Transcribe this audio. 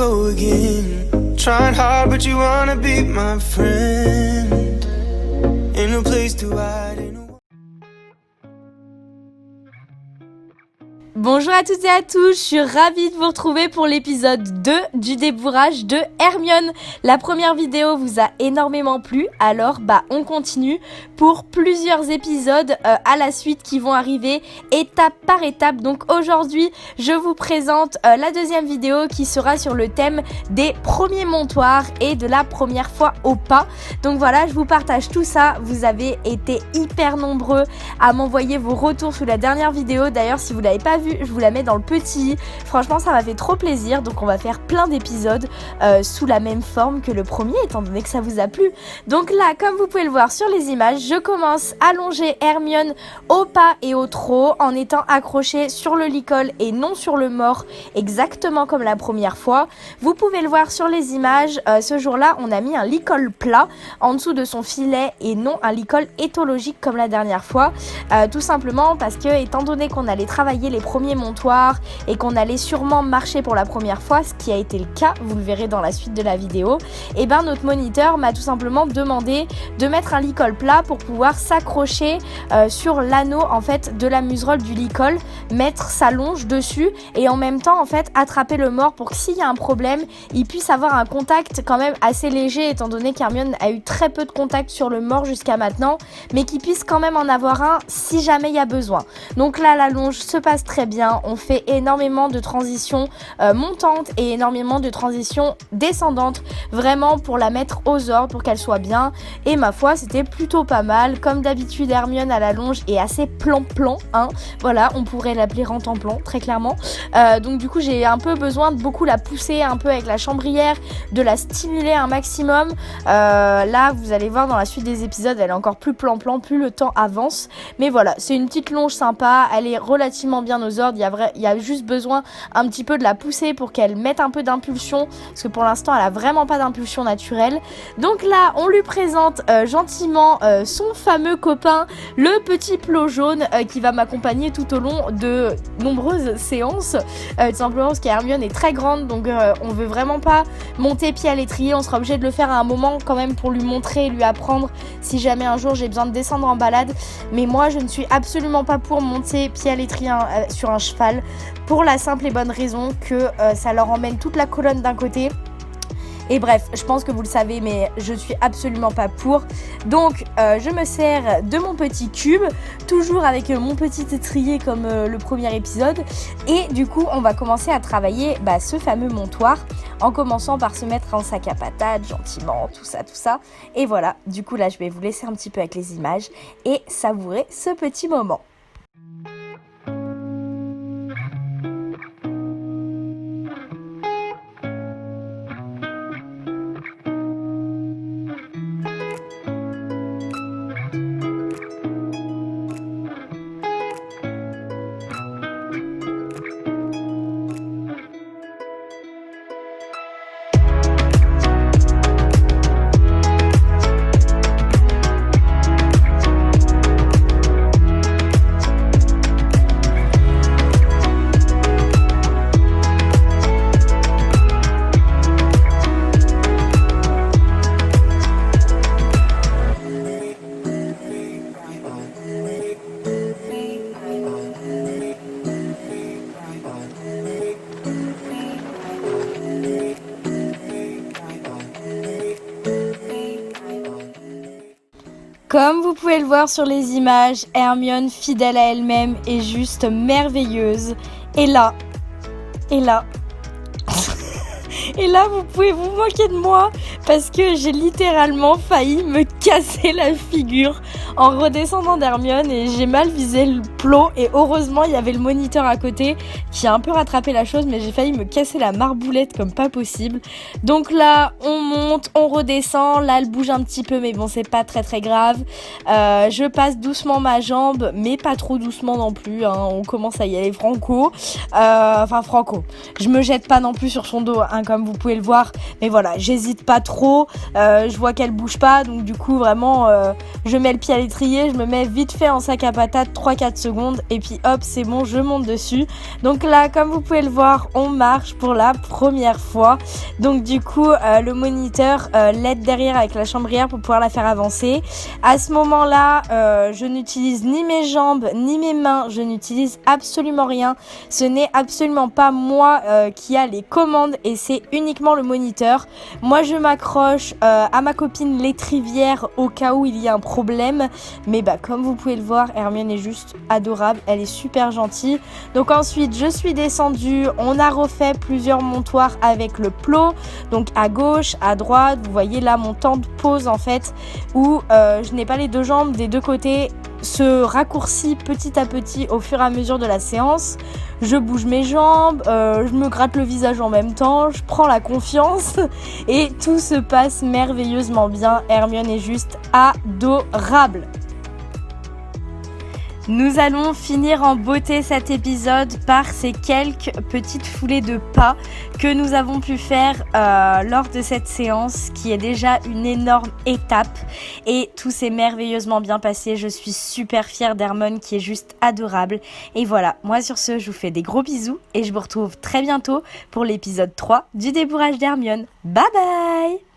go again. Trying hard, but you wanna be my friend. Ain't no place to hide. Bonjour à toutes et à tous, je suis ravie de vous retrouver pour l'épisode 2 du débourrage de Hermione. La première vidéo vous a énormément plu, alors on continue pour plusieurs épisodes à la suite qui vont arriver étape par étape. Donc aujourd'hui, je vous présente la deuxième vidéo qui sera sur le thème des premiers montoirs et de la première fois au pas. Donc voilà, je vous partage tout ça. Vous avez été hyper nombreux à m'envoyer vos retours sous la dernière vidéo. D'ailleurs, si vous l'avez pas vu, je vous la mets dans le petit. Franchement, ça m'a fait trop plaisir. Donc on va faire plein d'épisodes sous la même forme que le premier, étant donné que ça vous a plu. Donc là, comme vous pouvez le voir sur les images, je commence à longer Hermione au pas et au trot en étant accrochée sur le licol et non sur le mort, exactement comme la première fois. Vous pouvez le voir sur les images, ce jour-là, on a mis un licol plat en dessous de son filet et non un licol éthologique comme la dernière fois. Tout simplement parce que, étant donné qu'on allait travailler les premiers montoirs et qu'on allait sûrement marcher pour la première fois, ce qui a été le cas, vous le verrez dans la suite de la vidéo, et notre moniteur m'a tout simplement demandé de mettre un licol plat pour pouvoir s'accrocher sur l'anneau en fait de la muserolle du licol, mettre sa longe dessus et en même temps en fait attraper le mort pour que s'il y a un problème, il puisse avoir un contact quand même assez léger, étant donné qu'Hermione a eu très peu de contact sur le mort jusqu'à maintenant, mais qu'il puisse quand même en avoir un si jamais il y a besoin. Donc là, la longe se passe très bien, on fait énormément de transitions montantes et énormément de transitions descendantes, vraiment pour la mettre aux ordres, pour qu'elle soit bien, et ma foi c'était plutôt pas mal. Comme d'habitude, Hermione à la longe est assez plan-plan, hein. Voilà, on pourrait l'appeler rente-en-plan très clairement, donc du coup j'ai un peu besoin de beaucoup la pousser un peu avec la chambrière, de la stimuler un maximum. Là vous allez voir dans la suite des épisodes, elle est encore plus plan-plan plus le temps avance, mais voilà, c'est une petite longe sympa, elle est relativement bien aux ordres. Il y a juste besoin un petit peu de la pousser pour qu'elle mette un peu d'impulsion, parce que pour l'instant elle a vraiment pas d'impulsion naturelle. Donc là on lui présente gentiment son fameux copain, le petit plot jaune, qui va m'accompagner tout au long de nombreuses séances, tout simplement parce qu'Hermione est très grande, donc on veut vraiment pas monter pied à l'étrier, on sera obligé de le faire à un moment quand même pour lui montrer et lui apprendre si jamais un jour j'ai besoin de descendre en balade. Mais moi je ne suis absolument pas pour monter pied à l'étrier sur un cheval, pour la simple et bonne raison que ça leur emmène toute la colonne d'un côté. Et bref, je pense que vous le savez, mais je suis absolument pas pour. Donc, je me sers de mon petit cube, toujours avec mon petit étrier comme le premier épisode. Et du coup, on va commencer à travailler ce fameux montoir, en commençant par se mettre un sac à patates, gentiment, tout ça. Et voilà, du coup là, je vais vous laisser un petit peu avec les images et savourer ce petit moment. Comme vous pouvez le voir sur les images, Hermione, fidèle à elle-même, est juste merveilleuse. Et là, vous pouvez vous moquer de moi parce que j'ai littéralement failli me casser la figure en redescendant d'Hermione et j'ai mal visé le plot et heureusement il y avait le moniteur à côté qui a un peu rattrapé la chose, mais j'ai failli me casser la marboulette comme pas possible. Donc là on monte, on redescend, là elle bouge un petit peu mais bon c'est pas très très grave. Je passe doucement ma jambe mais pas trop doucement non plus, on commence à y aller franco. Je me jette pas non plus sur son dos comme vous pouvez le voir. Mais voilà, j'hésite pas trop. Je vois qu'elle bouge pas, donc du coup vraiment je mets le pied à l'étrier, je me mets vite fait en sac à patates 3-4 secondes et puis hop, c'est bon, je monte dessus. Donc là, comme vous pouvez le voir, on marche pour la première fois. Donc du coup, le moniteur l'aide derrière avec la chambrière pour pouvoir la faire avancer. À ce moment-là, je n'utilise ni mes jambes ni mes mains, je n'utilise absolument rien. Ce n'est absolument pas moi qui a les commandes et c'est uniquement le moniteur. Moi, je m'accroche à ma copine l'étrivière au cas où il y a un problème. Mais comme vous pouvez le voir, Hermione est juste adorable. Elle est super gentille. Donc ensuite, je suis descendue. On a refait plusieurs montoirs avec le plot. Donc à gauche, à droite. Vous voyez là mon temps de pause en fait où je n'ai pas les deux jambes des deux côtés. Se raccourcit petit à petit au fur et à mesure de la séance. Je bouge mes jambes, je me gratte le visage en même temps, je prends la confiance et tout se passe merveilleusement bien. Hermione est juste adorable. Nous allons finir en beauté cet épisode par ces quelques petites foulées de pas que nous avons pu faire lors de cette séance qui est déjà une énorme étape et tout s'est merveilleusement bien passé. Je suis super fière d'Hermione qui est juste adorable. Et voilà, moi sur ce, je vous fais des gros bisous et je vous retrouve très bientôt pour l'épisode 3 du débourrage d'Hermione. Bye bye!